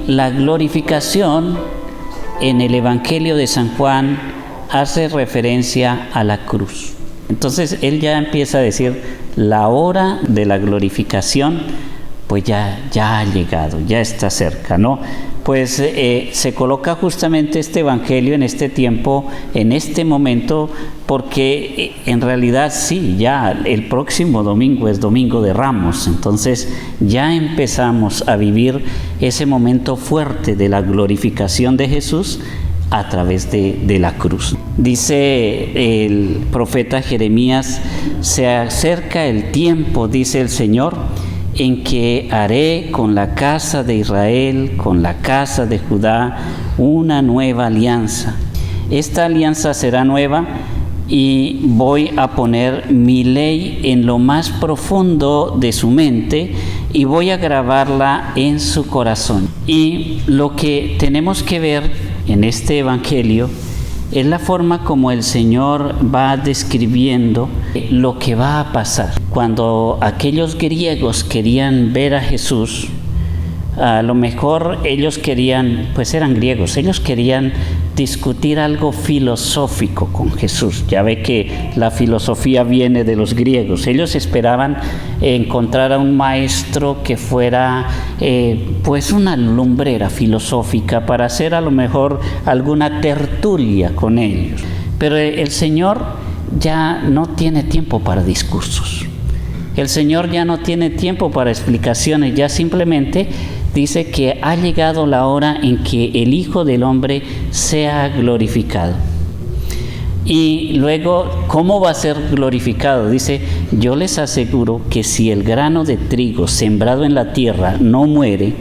la glorificación en el Evangelio de San Juan hace referencia a la cruz. Entonces él ya empieza a decir, la hora de la glorificación pues ya ha llegado, ya está cerca, ¿no? Pues se coloca justamente este Evangelio en este tiempo, en este momento, porque en realidad sí, ya el próximo domingo es Domingo de Ramos, entonces ya empezamos a vivir ese momento fuerte de la glorificación de Jesús a través de la cruz. Dice el profeta Jeremías, se acerca el tiempo, dice el Señor, en que haré con la casa de Israel, con la casa de Judá, una nueva alianza. Esta alianza será nueva y voy a poner mi ley en lo más profundo de su mente y voy a grabarla en su corazón. Y lo que tenemos que ver en este Evangelio es la forma como el Señor va describiendo lo que va a pasar. Cuando aquellos griegos querían ver a Jesús, a lo mejor ellos querían, pues eran griegos, ellos querían discutir algo filosófico con Jesús. Ya ve que la filosofía viene de los griegos. Ellos esperaban encontrar a un maestro que fuera pues una lumbrera filosófica para hacer a lo mejor alguna tertulia con ellos. Pero el Señor ya no tiene tiempo para discursos. El Señor ya no tiene tiempo para explicaciones, ya simplemente dice que ha llegado la hora en que el Hijo del Hombre sea glorificado. Y luego, ¿cómo va a ser glorificado? Dice, yo les aseguro que si el grano de trigo sembrado en la tierra no muere,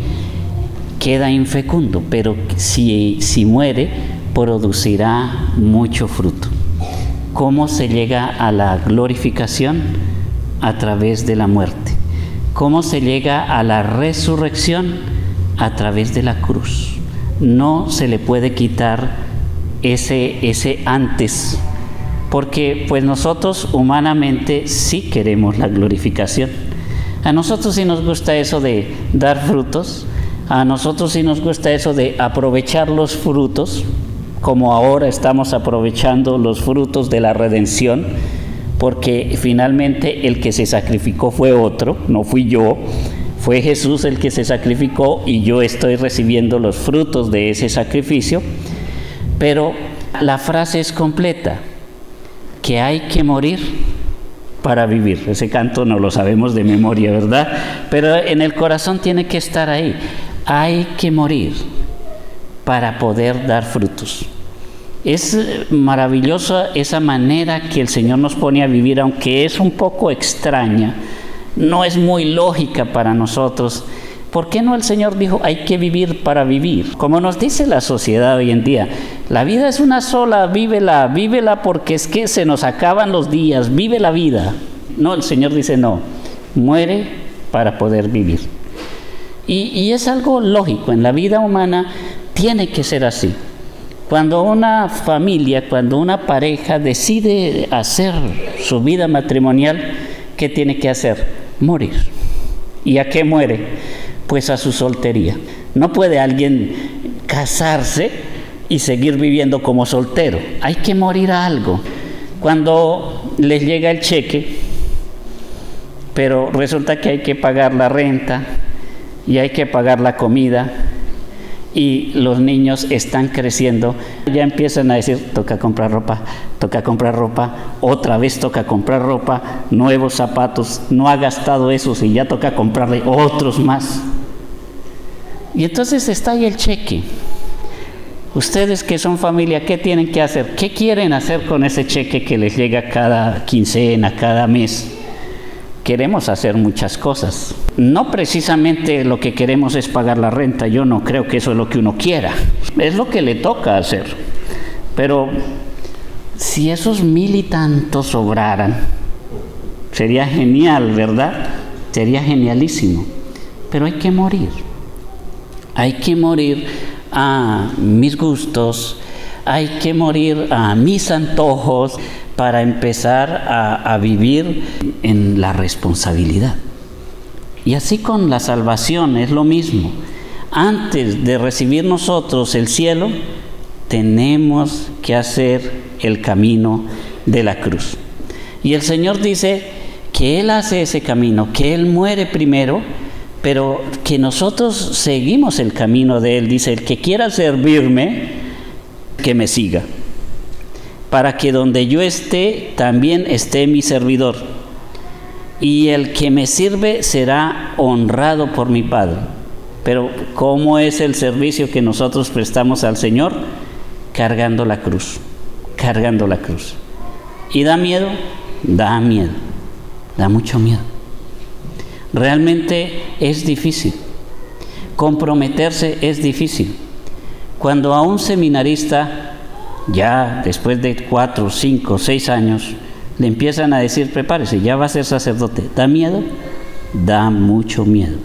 queda infecundo, pero si muere, producirá mucho fruto. ¿Cómo se llega a la glorificación? A través de la muerte. ¿Cómo se llega a la resurrección? A través de la cruz. No se le puede quitar ese antes, porque pues nosotros humanamente sí queremos la glorificación. A nosotros sí nos gusta eso de dar frutos, a nosotros sí nos gusta eso de aprovechar los frutos, como ahora estamos aprovechando los frutos de la redención, porque finalmente el que se sacrificó fue otro, no fui yo, fue Jesús el que se sacrificó y yo estoy recibiendo los frutos de ese sacrificio. Pero la frase es completa, que hay que morir para vivir. Ese canto no lo sabemos de memoria, ¿verdad? Pero en el corazón tiene que estar ahí, hay que morir para poder dar frutos. Es maravillosa esa manera que el Señor nos pone a vivir, aunque es un poco extraña, no es muy lógica para nosotros. ¿Por qué no el Señor dijo, hay que vivir para vivir? Como nos dice la sociedad hoy en día, la vida es una sola, vívela porque es que se nos acaban los días, vive la vida. No, el Señor dice no, muere para poder vivir. Y es algo lógico, en la vida humana tiene que ser así. Cuando una familia, cuando una pareja decide hacer su vida matrimonial, ¿qué tiene que hacer? Morir. ¿Y a qué muere? Pues a su soltería. No puede alguien casarse y seguir viviendo como soltero. Hay que morir a algo. Cuando les llega el cheque, pero resulta que hay que pagar la renta y hay que pagar la comida, y los niños están creciendo, ya empiezan a decir, toca comprar ropa, otra vez toca comprar ropa, nuevos zapatos, no ha gastado esos y ya toca comprarle otros más. Y entonces está ahí el cheque. Ustedes que son familia, ¿qué tienen que hacer? ¿Qué quieren hacer con ese cheque que les llega cada quincena, cada mes? Queremos hacer muchas cosas. No precisamente lo que queremos es pagar la renta. Yo no creo que eso es lo que uno quiera. Es lo que le toca hacer. Pero si esos 1000 y tantos sobraran, sería genial, ¿verdad? Sería genialísimo. Pero hay que morir. Hay que morir a mis gustos. Hay que morir a mis antojos para empezar a vivir en la responsabilidad. Y así con la salvación es lo mismo. antes de recibir nosotros el cielo, tenemos que hacer el camino de la cruz. Y el Señor dice que Él hace ese camino, que Él muere primero, pero que nosotros seguimos el camino de Él. Dice, el que quiera servirme, que me siga, para que donde yo esté, también esté mi servidor. Y el que me sirve será honrado por mi Padre. Pero ¿cómo es el servicio que nosotros prestamos al Señor? Cargando la cruz, cargando la cruz. ¿Y da miedo? Da miedo, da mucho miedo. Realmente es difícil. Comprometerse es difícil. Cuando a un seminarista, ya después de 4, 5, 6 años, le empiezan a decir, prepárese, ya va a ser sacerdote, ¿da miedo? Da mucho miedo.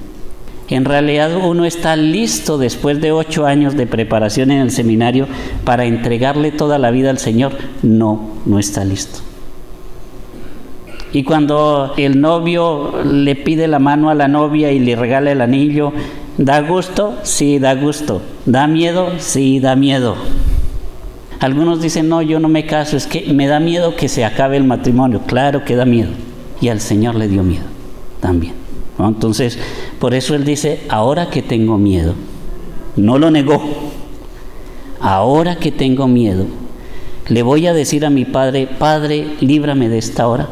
En realidad uno está listo después de 8 años de preparación en el seminario para entregarle toda la vida al Señor. No, no está listo. Y cuando el novio le pide la mano a la novia y le regala el anillo, ¿da gusto? Sí, da gusto. ¿Da miedo? Sí, da miedo. Algunos dicen, no, yo no me caso, es que me da miedo que se acabe el matrimonio. Claro que da miedo. Y al Señor le dio miedo también, ¿no? Entonces, por eso Él dice, ahora que tengo miedo, no lo negó, ahora que tengo miedo, le voy a decir a mi Padre, Padre, líbrame de esta hora.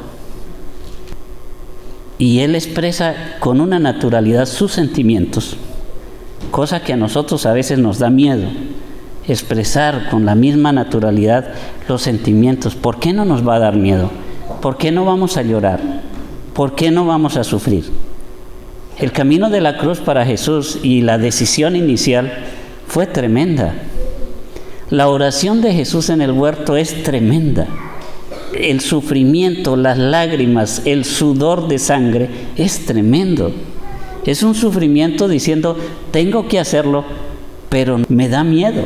Y Él expresa con una naturalidad sus sentimientos, cosa que a nosotros a veces nos da miedo, expresar con la misma naturalidad los sentimientos. ¿Por qué no nos va a dar miedo? ¿Por qué no vamos a llorar? ¿Por qué no vamos a sufrir? El camino de la cruz para Jesús y la decisión inicial fue tremenda. La oración de Jesús en el huerto es tremenda. El sufrimiento, las lágrimas, el sudor de sangre es tremendo. Es un sufrimiento diciendo, tengo que hacerlo, pero me da miedo.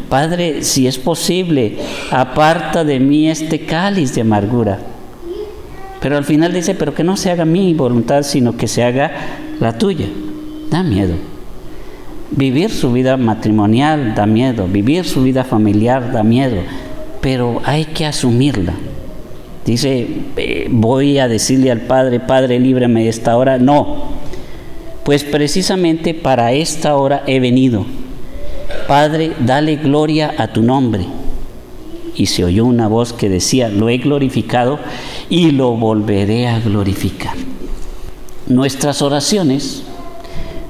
Padre, si es posible, aparta de mí este cáliz de amargura. Pero al final dice, pero que no se haga mi voluntad, sino que se haga la tuya. Da miedo. Vivir su vida matrimonial da miedo, vivir su vida familiar da miedo, pero hay que asumirla. Dice, voy a decirle al Padre, Padre, líbrame de esta hora. No, pues precisamente para esta hora he venido. Padre, dale gloria a tu nombre. Y se oyó una voz que decía, lo he glorificado y lo volveré a glorificar. Nuestras oraciones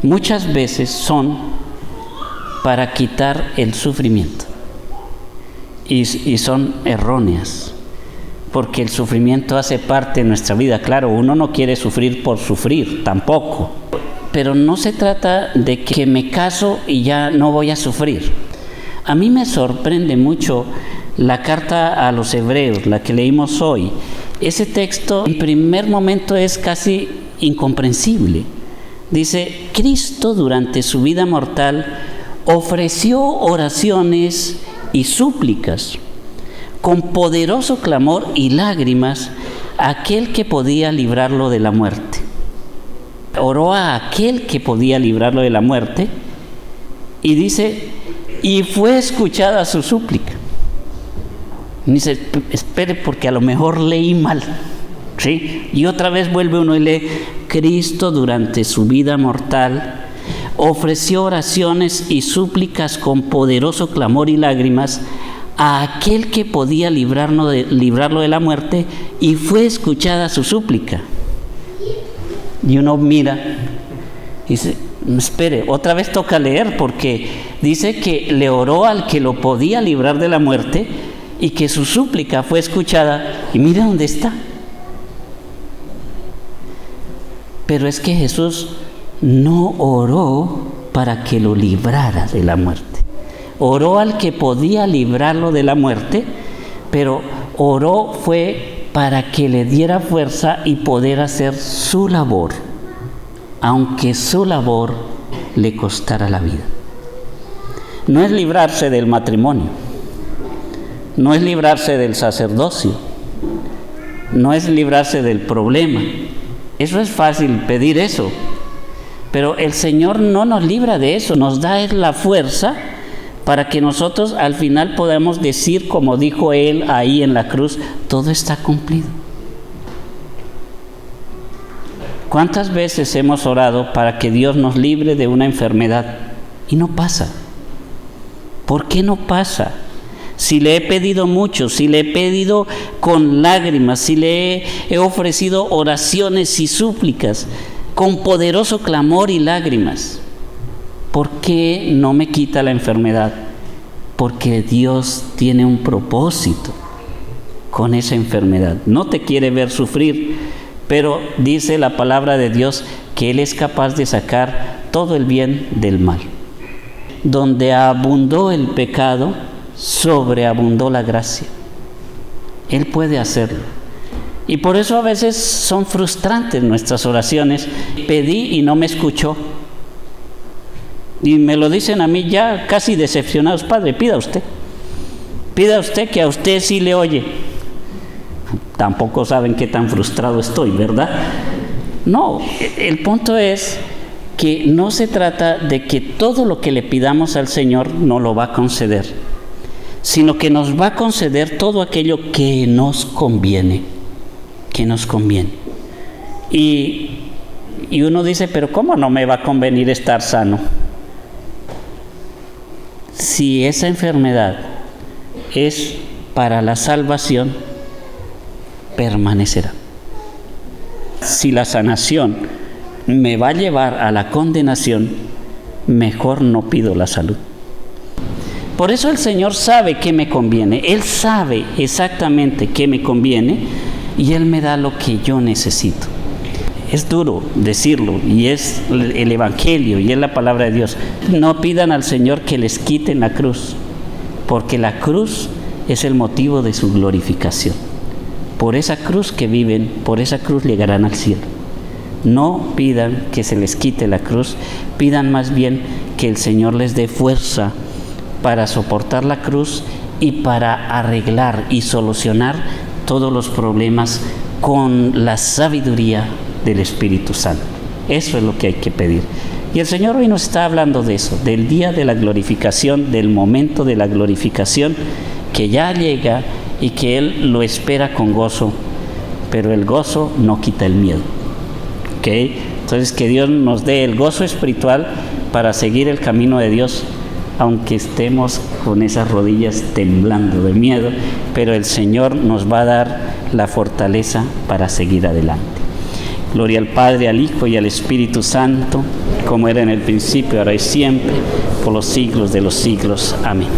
muchas veces son para quitar el sufrimiento. Y son erróneas, porque el sufrimiento hace parte de nuestra vida. Claro, uno no quiere sufrir por sufrir, tampoco. Pero no se trata de que me caso y ya no voy a sufrir. A mí me sorprende mucho la carta a los hebreos, la que leímos hoy. Ese texto en primer momento es casi incomprensible. Dice, Cristo durante su vida mortal ofreció oraciones y súplicas con poderoso clamor y lágrimas a aquel que podía librarlo de la muerte. Oró a aquel que podía librarlo de la muerte y dice, y fue escuchada su súplica. Y dice, espere porque a lo mejor leí mal, ¿sí? Y otra vez vuelve uno y lee, Cristo durante su vida mortal ofreció oraciones y súplicas con poderoso clamor y lágrimas a aquel que podía librarlo de la muerte y fue escuchada su súplica. Y uno mira y dice, espere, otra vez toca leer porque dice que le oró al que lo podía librar de la muerte y que su súplica fue escuchada y mira dónde está. Pero es que Jesús no oró para que lo librara de la muerte. Oró al que podía librarlo de la muerte, pero oró fue para que le diera fuerza y poder hacer su labor, aunque su labor le costara la vida. No es librarse del matrimonio, no es librarse del sacerdocio, no es librarse del problema. Eso es fácil pedir eso, Pero el Señor no nos libra de eso, nos da la fuerza para que nosotros al final podamos decir, como dijo Él ahí en la cruz, todo está cumplido. ¿Cuántas veces hemos orado para que Dios nos libre de una enfermedad y no pasa? ¿Por qué no pasa? Si le he pedido mucho, si le he pedido con lágrimas, si le he ofrecido oraciones y súplicas, con poderoso clamor y lágrimas, ¿por qué no me quita la enfermedad? Porque Dios tiene un propósito con esa enfermedad. No te quiere ver sufrir, pero dice la palabra de Dios que Él es capaz de sacar todo el bien del mal. Donde abundó el pecado, sobreabundó la gracia. Él puede hacerlo. Y por eso a veces son frustrantes nuestras oraciones. Pedí y no me escuchó. Y me lo dicen a mí ya casi decepcionados: Padre, pida usted que a usted sí le oye. Tampoco saben qué tan frustrado estoy, ¿verdad? No, el punto es que no se trata de que todo lo que le pidamos al Señor nos lo va a conceder, sino que nos va a conceder todo aquello que nos conviene, Y uno dice: pero ¿cómo no me va a convenir estar sano? Si esa enfermedad es para la salvación, permanecerá. Si la sanación me va a llevar a la condenación, mejor no pido la salud. Por eso el Señor sabe qué me conviene. Él sabe exactamente qué me conviene y Él me da lo que yo necesito. Es duro decirlo, y es el Evangelio y es la palabra de Dios. No pidan al Señor que les quiten la cruz, porque la cruz es el motivo de su glorificación. Por esa cruz que viven, por esa cruz llegarán al cielo. No pidan que se les quite la cruz, pidan más bien que el Señor les dé fuerza para soportar la cruz y para arreglar y solucionar todos los problemas con la sabiduría del Espíritu Santo. Eso es lo que hay que pedir. Y el Señor hoy nos está hablando de eso, del día de la glorificación, del momento de la glorificación que ya llega y que Él lo espera con gozo, pero el gozo no quita el miedo. ¿Ok? Entonces, que Dios nos dé el gozo espiritual para seguir el camino de Dios, aunque estemos con esas rodillas temblando de miedo, pero el Señor nos va a dar la fortaleza para seguir adelante. Gloria al Padre, al Hijo y al Espíritu Santo, como era en el principio, ahora y siempre, por los siglos de los siglos. Amén.